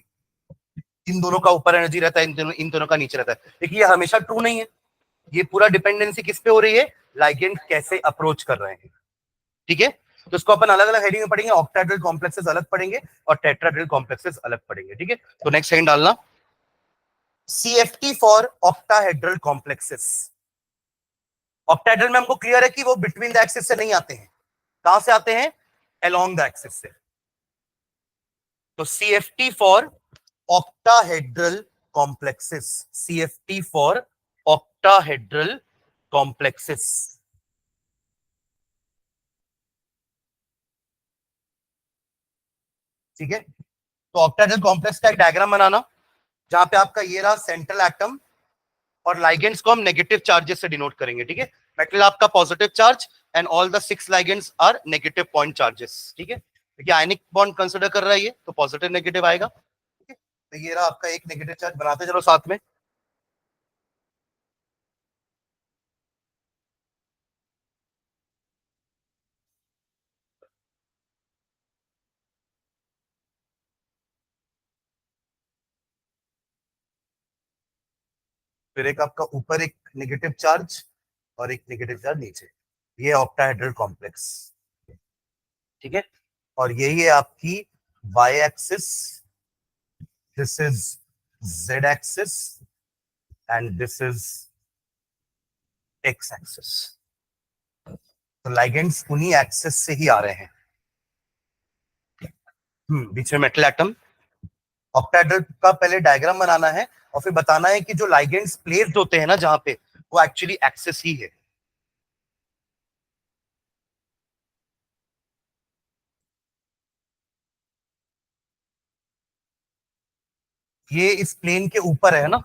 इन दोनों का ऊपर एनर्जी रहता है, इन दोनों का नीचे रहता है, देखिए ये हमेशा ट्रू नहीं है। ये पूरा डिपेंडेंसी किस पे हो रही है, लाइगेंड कैसे अप्रोच कर रहे हैं। ठीक है, तो इसको अपन अलग अलग हेडिंग में पढ़ेंगे, ऑक्टाहेड्रल कॉम्प्लेक्सेस अलग पढ़ेंगे और टेट्राहेड्रल कॉम्प्लेक्सेस अलग पढ़ेंगे। ठीक है, तो नेक्स्ट सेकंड डालना, CFT for octahedral complexes. Octahedral में हमको क्लियर है कि वो बिटवीन द एक्सिस से नहीं आते हैं, कहां से आते हैं, अलोंग द एक्सिस से। तो CFT for octahedral complexes, CFT for octahedral complexes. ठीक है, तो ऑक्टाहेड्रल कॉम्प्लेक्स का एक डायग्राम बनाना, जहां पे आपका ये रहा सेंट्रल एटम, और लाइगेंड्स को हम नेगेटिव चार्जेस से डिनोट करेंगे। ठीक है, मेटल आपका positive charge and all the 6 ligands are negative point charges. ठीक है, क्योंकि आयनिक बॉन्ड कंसीडर कर रहा है ये, तो पॉजिटिव नेगेटिव आएगा। ठीक है, तो ये रहा आपका एक नेगेटिव चार्ज, बनाते चलो साथ में। फिर एक आपका ऊपर एक नेगेटिव चार्ज और एक नेगेटिव चार्ज नीचे, ये ऑक्टाहेड्रल कॉम्प्लेक्स। ठीक है, और यही है आपकी Y axis, this is Z axis and this is X axis. तो लाइगेंड्स उन्हीं एक्सिस से ही आ रहे हैं। बीच में मेटल एटम। ऑक्टाहेड्रल का पहले डायग्राम बनाना है और फिर बताना है कि जो लाइगेंड्स प्लेस्ड होते हैं ना जहां पे, वो एक्चुअली एक्सिस ही है। ये इस प्लेन के ऊपर है ना,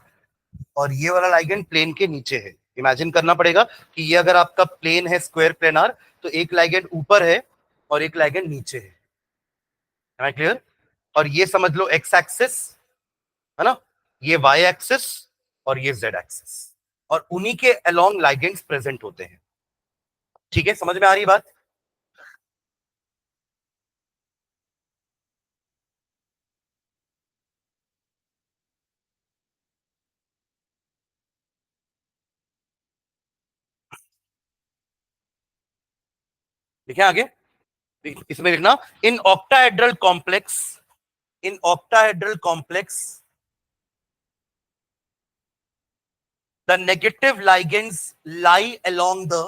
और ये वाला लाइगेंड प्लेन के नीचे है। इमेजिन करना पड़ेगा कि ये अगर आपका प्लेन है स्क्वायर प्लेनार, तो एक लाइगेंड ऊपर है और एक लाइगेंड नीचे है। क्लियर? और ये समझ लो एक्स एक्सिस है ना, ये वाई एक्सिस और ये जेड एक्सिस, और उन्हीं के अलोंग लाइगेंड्स प्रेजेंट होते हैं। ठीक है, समझ में आ रही बात? देखिए आगे, इसमें लिखना, in octahedral complex, in octahedral complex the negative ligands lie along the,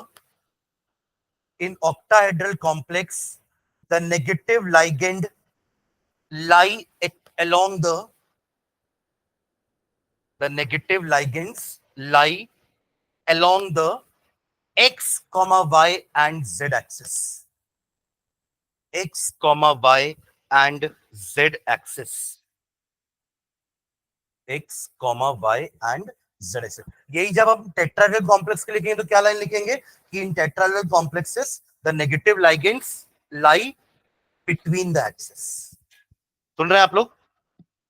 in octahedral complex the negative ligand lie along the negative ligands lie along the x comma y and z axis, x comma y and z axis, x comma y and z axis। यही जब हम tetrahedral complex के लिखेंगे तो क्या line लिखेंगे कि in tetrahedral complexes the negative ligands lie between the axis. सुन रहे हैं आप लोग?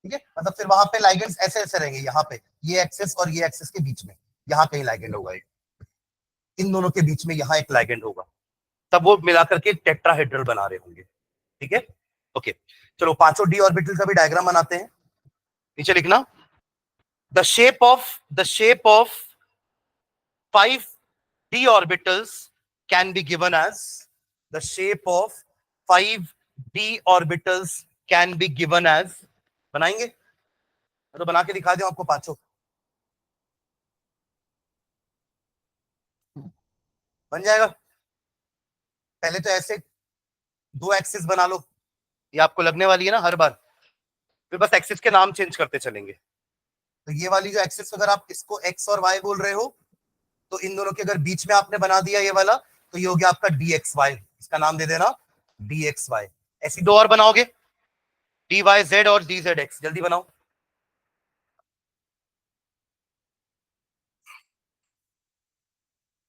ठीक है, मतलब फिर वहां पे लाइगेंड्स ऐसे ऐसे रहेंगे, यहाँ पे ये एक्सिस और ये एक्सिस के बीच में यहाँ कहीं लाइगेंड होगा, इन दोनों के बीच में यहाँ एक लाइगेंड होगा, तब वो मिलाकर के टेट्राहेड्रल बना रहे होंगे। ठीक है, ओके, चलो पांचों डी ऑर्बिटल का भी डायग्राम बनाते हैं। नीचे लिखना, the shape of 5d orbitals can be given as, the shape of 5d orbitals can be given as, बनाएंगे? मैं तो बना के दिखा दूं आपको पांचों, बन जाएगा। पहले तो ऐसे दो एक्सिस बना लो, ये आपको लगने वाली है ना हर बार, फिर बस एक्सिस के नाम चेंज करते चलेंगे। तो ये वाली जो एक्सिस, अगर आप इसको एक्स और वाई बोल रहे हो, तो इन दोनों के अगर बीच में आपने बना दिया ये वाला, तो ये हो गया आपका डी एक्स वाई, इसका नाम दे देना डी एक्स वाई। ऐसी दो और बनाओगे, डी वाई जेड और डी जेड एक्स, जल्दी बनाओ।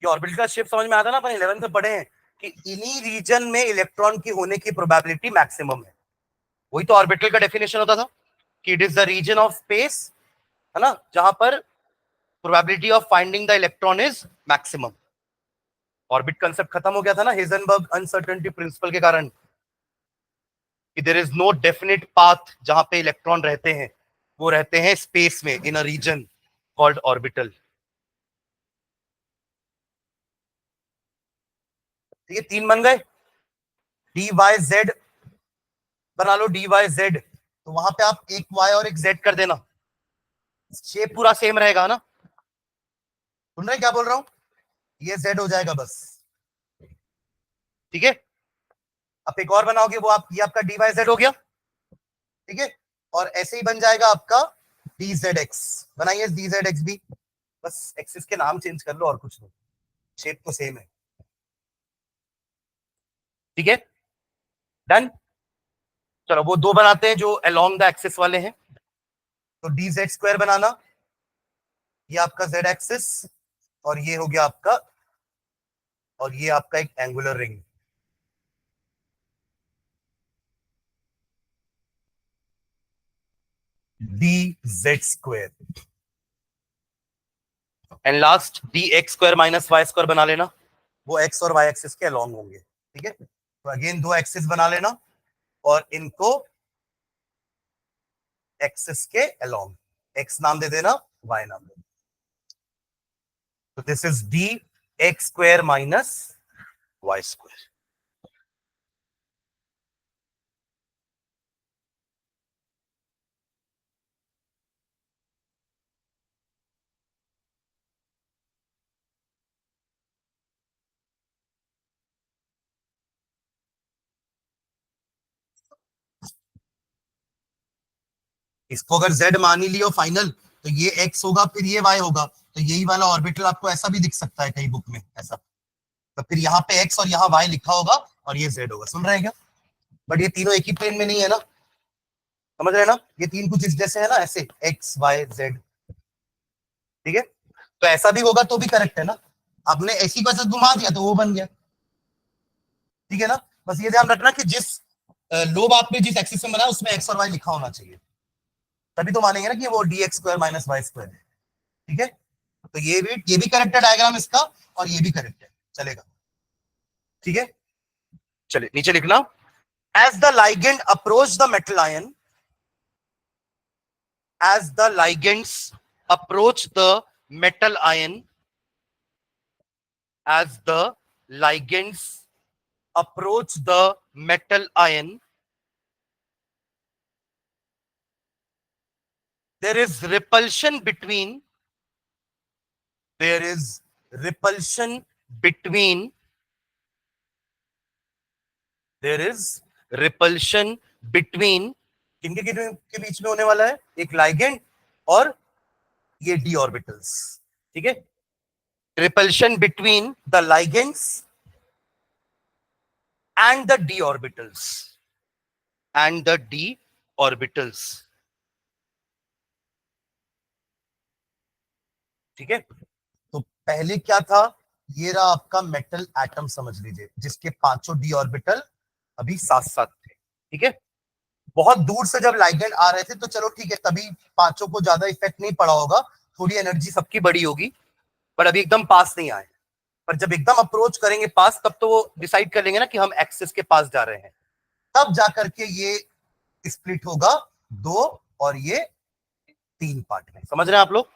ये ऑर्बिटल का शेप समझ में आता ना, अपन 11th में पढ़े हैं कि इन्हीं रीजन में इलेक्ट्रॉन की होने की प्रोबेबिलिटी मैक्सिमम है। वही तो ऑर्बिटल का डेफिनेशन होता था कि it is the region of space, है ना, जहां पर probability of finding the electron is maximum. Orbit concept खत्म हो गया था ना हेजनबर्ग अनसर्टेनिटी प्रिंसिपल के कारण, कि there is no definite path जहां पे इलेक्ट्रॉन रहते हैं, वो रहते हैं स्पेस में इन अ रीजन कॉल्ड ऑर्बिटल। ठीक है, तीन बन गए। डी वाई जेड बना लो, डी वाई जेड, तो वहां पे आप एक वाई और एक जेड कर देना, शेप पूरा सेम रहेगा ना। सुन रहे क्या बोल रहा हूं, ये जेड हो जाएगा बस। ठीक है, अब एक और बनाओगे, वो आप, ये आपका डी वाई जेड हो गया। ठीक है, और ऐसे ही बन जाएगा आपका डी जेड एक्स। बनाइए डी जेड एक्स भी, बस एक्सिस के नाम चेंज कर लो और कुछ नहीं, शेप तो सेम है। ठीक है, डन। चलो वो दो बनाते हैं जो अलोंग द एक्सिस वाले हैं, तो डी जेड स्क्वायर बनाना, ये आपका जेड एक्सिस, और ये हो गया आपका, और ये आपका एक angular ring, D Z square. And last D x square minus Y square बना लेना, वो एक्स और वाई एक्सिस के अलोंग होंगे। ठीक है, तो अगेन दो एक्सिस बना लेना और इनको एक्सिस के अलोंग, एक्स नाम दे देना, वाई नाम दे देना। तो this is D x square minus Y square. इसको अगर z मान ही लियो फाइनल, तो ये x होगा, फिर ये y होगा, तो यही वाला ऑर्बिटल आपको ऐसा भी दिख सकता है कई बुक में ऐसा, तो फिर यहाँ पे x और यहाँ y लिखा होगा और ये z होगा। सुन रहे हैं क्या, बट ये तीनों एक ही प्लेन में नहीं है ना, समझ रहे हैं ना, ये तीन कुछ इस जैसे है ना, ऐसे x y z। ठीक है, तो ऐसा भी होगा तो भी करेक्ट है ना, आपने ऐसी वजह घुमा दिया तो वो बन गया। ठीक है ना, बस ये ध्यान रखना कि जिस लोब आपने जिस एक्सिस में बनाया उसमें x और y लिखा होना चाहिए, तभी तो मानेंगे ना कि वो D x square minus Y square है। ठीक है, तो ये भी करेक्ट है डायग्राम इसका, और ये भी करेक्ट है, चलेगा। ठीक है, चलिए नीचे लिखना, as the ligand approach the metal ion, as the ligands approach the metal ion, as the ligands approach the metal ion, there is repulsion between, there is repulsion between, there is repulsion between, किनके के बीच में होने वाला है, एक ligand और ये D orbitals. ठीक है, repulsion between the ligands and the d orbitals, and the d orbitals। ठीक है, तो पहले क्या था, ये रहा आपका मेटल एटम समझ लीजिए, जिसके पांचों डी ऑर्बिटल अभी साथ साथ थे। ठीक है, बहुत दूर से जब लाइगेंड आ रहे थे तो चलो ठीक है, तभी पांचों को ज्यादा इफेक्ट नहीं पड़ा होगा, थोड़ी एनर्जी सबकी बड़ी होगी, पर अभी एकदम पास नहीं आए। पर जब एकदम अप्रोच करेंगे पास, तब तो वो डिसाइड कर लेंगे ना कि हम एक्सिस के पास जा रहे हैं, तब जाकर के ये स्प्लिट होगा दो और ये तीन पार्ट में। समझ रहे हैं आप लोग,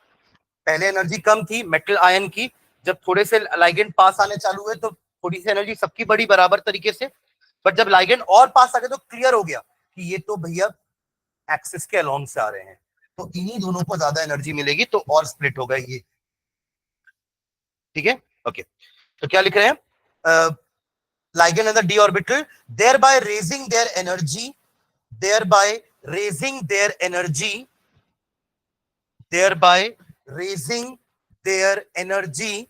पहले एनर्जी कम थी मेटल आयन की, जब थोड़े से लाइगेंड पास आने चालू हुए तो थोड़ी सी एनर्जी सबकी बड़ी बराबर तरीके से, बट जब लाइगेंड और पास आ गए तो क्लियर हो गया कि ये तो भैया एक्सिस के अलोंग से आ रहे हैं, तो इन्हीं दोनों को ज्यादा एनर्जी मिलेगी, तो और स्प्लिट होगा ये। ठीक है, ओके, तो क्या लिख रहे हैं, ligand and the d orbital, thereby raising their energy, thereby raising their energy, thereby raising their energy thereby raising their energy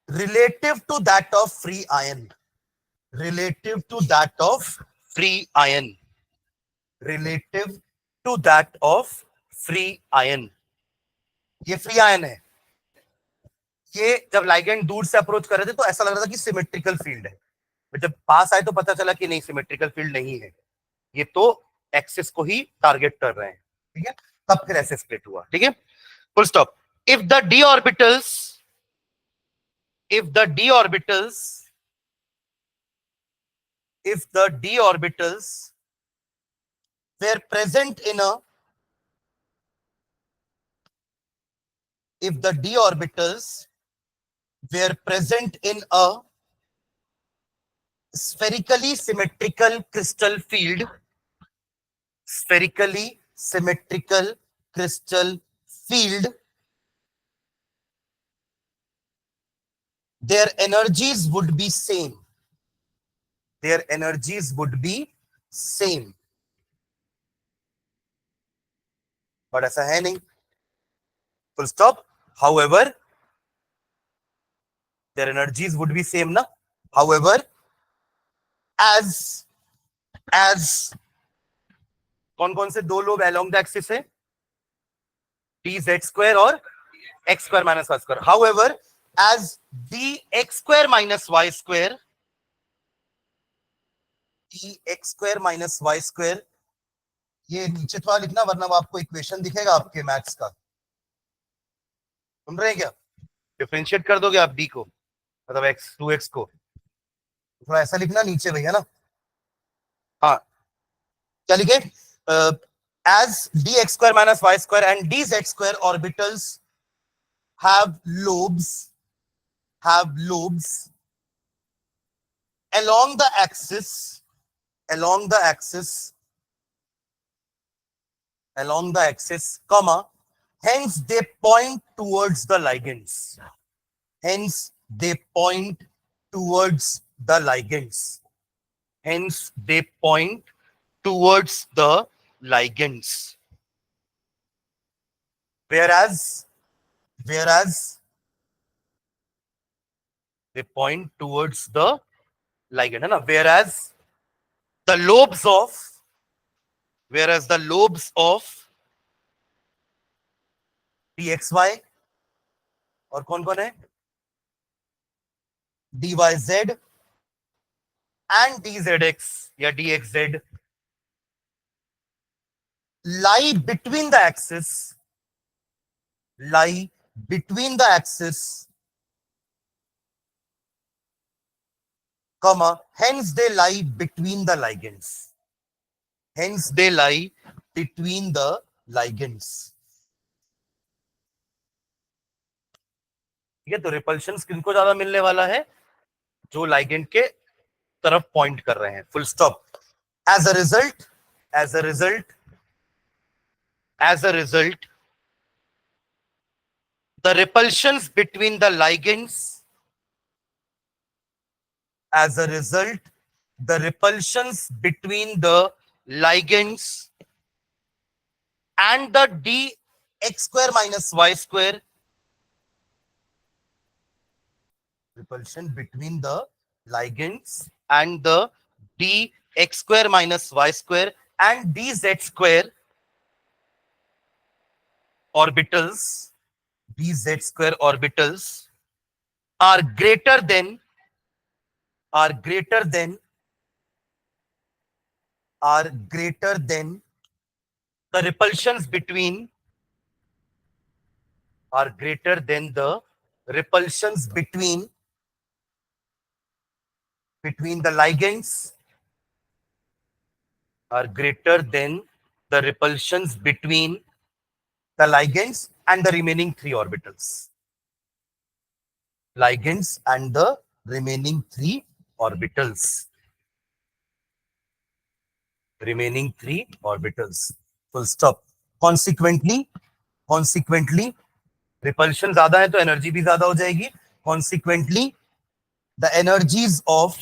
relative to that of free iron. Relative to that of free iron. Relative to that of free iron. ये free ion है. ये जब ligand दूर से approach कर रहे थे तो ऐसा लग रहा था कि सिमेट्रिकल फील्ड है, जब पास आए तो पता चला कि नहीं, सिमेट्रिकल फील्ड नहीं है, ये तो एक्सिस को ही टारगेट कर रहे हैं. ठीक है, तब फिर ऐसे स्प्लिट हुआ. ठीक है, full stop. If the D orbitals if the d orbitals were present in a if the d orbitals were present in a spherically symmetrical crystal field, spherically symmetrical crystal field, their energies would be same. Their energies would be same. But ऐसा है नहीं. Full stop. However, their energies would be same ना. However, as कौन से दो lobe along the axis है, dz square और x square minus y square. However, as dx square minus y square, dx square minus y square, ये नीचे थोड़ा लिखना वरना वो आपको इक्वेशन दिखेगा आपके मैथ्स का. सुन रहे हैं क्या? डिफरेंशिएट कर दोगे आप d को, मतलब x 2x को, थोड़ा ऐसा लिखना नीचे भैया ना. हाँ, क्या लिखे? as dx square minus y square and dz square orbitals have lobes along the axis, comma, hence they point towards the ligands. Hence they point towards the ligands. Hence they point towards the ligands. Whereas they point towards the ligand, है ना? Whereas the lobes of dxy और कौन है, dyz and dzx या dxz lie between the axis, comma, hence they lie between the ligands. ठीक है, तो repulsions किनको ज्यादा मिलने वाला है? जो लाइगेंड के तरफ पॉइंट कर रहे हैं. Full stop. As a result, the repulsions between the ligands, and the dx square minus y square, repulsion between the ligands and the dx square minus y square and dz square orbitals, are greater than the repulsions between between the ligands, are greater than the repulsions between the ligands and the remaining three orbitals. Ligands and the remaining three orbitals. Full stop. Consequently, repulsion ज्यादा है तो energy भी ज्यादा हो जाएगी. Consequently, the energies of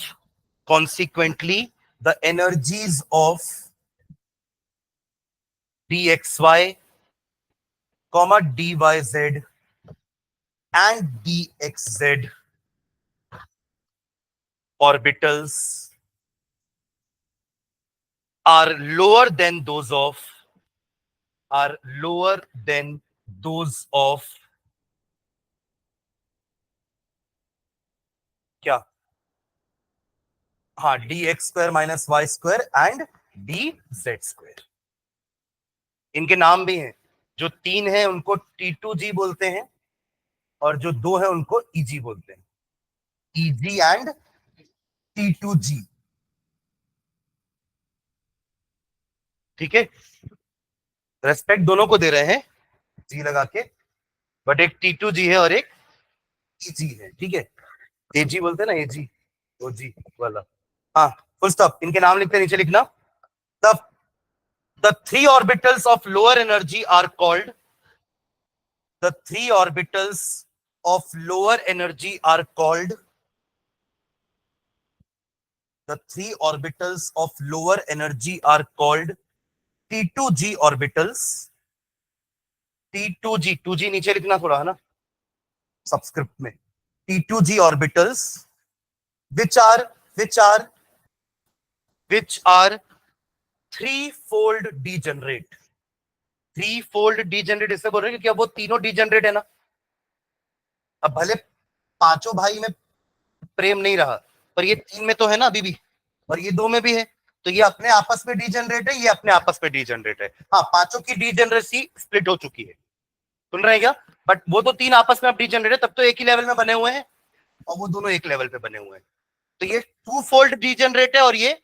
dxy, comma dyz and dxz orbitals are lower than those of क्या? हाँ, dx square minus Y square and dz square. इनके नाम भी हैं। जो 3 है उनको T2G बोलते हैं और जो 2 है उनको EG बोलते हैं। EG and T2G। ठीक है, रेस्पेक्ट दोनों को दे रहे हैं जी लगा के, बट एक T2G है और एक EG है। ठीक है, AG बोलते हैं ना, AG OG वाला। हाँ, फुल स्टॉप। इनके नाम लिखते नीचे लिखना। The the three orbitals of lower energy are called the three orbitals of lower energy are called the three orbitals of lower energy are called T2G orbitals। T2G, 2G नीचे लिखना थोड़ा है ना सबस्क्रिप्ट में। T2G orbitals which are three-fold degenerate. Three-fold degenerate इससे बोल रहे हैं कि अब वो तीनों डीजेनरेट है ना। अब भले पांचों भाई में प्रेम नहीं रहा, पर ये 3 में तो है ना अभी भी, और ये 2 में भी है, तो ये अपने आपस में डीजेनरेट है, ये अपने आपस में डीजेनरेट है। हाँ, पांचों की डीजेनरेसी स्प्लिट हो चुकी है, सुन रहे हैं क्या? बट वो तो 3 आपस में अब डीजेनरेट है, तब तो एक ही लेवल में बने हुए हैं, और वो दोनों एक लेवल पे बने हुए हैं। तो ये 2-फोल्ड डीजेनरेट है और ये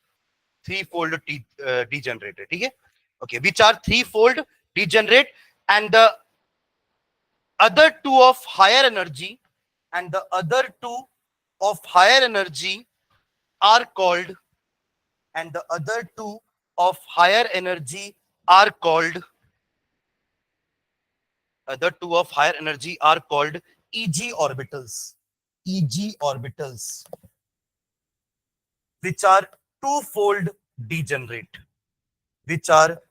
3-फोल्ड डीजेनरेट है। ठीक है, okay, which are threefold degenerate and the other two of higher energy and the other two of higher energy are called and the other two of higher energy are called other two of higher energy are called EG orbitals। EG orbitals which are two-fold degenerate, which are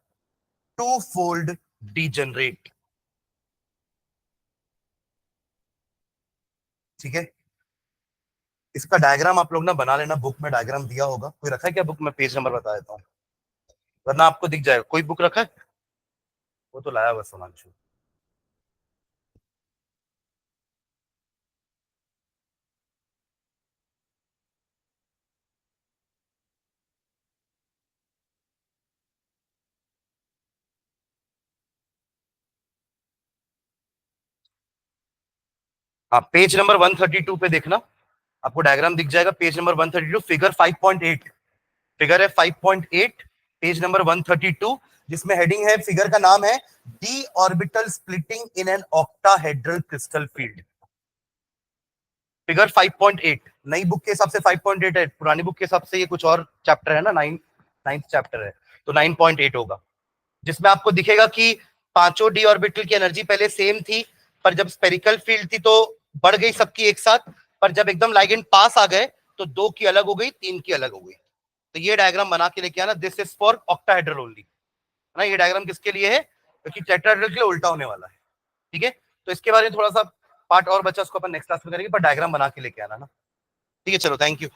two-fold degenerate। ठीक है, इसका diagram आप लोग ना बना लेना, book में diagram दिया होगा। कोई रखा है क्या बुक में? पेज नंबर बता देता हूँ, वरना आपको दिख जाएगा। कोई बुक रखा है? वो तो लाया हुआ सोनांशु। हाँ, पेज नंबर 132 पे देखना, आपको डायग्राम दिख जाएगा। पेज नंबर 132, फिगर 5.8, फिगर है 5.8, पेज नंबर 132, जिसमें हेडिंग है, फिगर का नाम है D orbital splitting in an octahedral crystal field. Figure 5.8 नई बुक के हिसाब से 5.8 है, पुरानी बुक के हिसाब से ये कुछ और चैप्टर है ना, 9th चैप्टर है, तो 9.8 होगा। जिसमें आपको दिखेगा कि पांचों डी ऑर्बिटल की एनर्जी पहले सेम थी, पर जब स्पेरिकल फील्ड थी तो बढ़ गई सबकी एक साथ, पर जब एकदम लाइगेंड पास आ गए तो 2 की अलग हो गई, 3 की अलग हो गई। तो ये डायग्राम बना के लेके आना, this is for octahedral only ना। ये डायग्राम किसके लिए है? क्योंकि टेट्राहेड्रल के लिए उल्टा होने वाला है। ठीक है, तो इसके बारे में थोड़ा सा पार्ट और बचा, उसको अपन नेक्स्ट क्लास में करेंगे, पर डायग्राम बना के लेके आना ना। ठीक है, चलो, थैंक यू।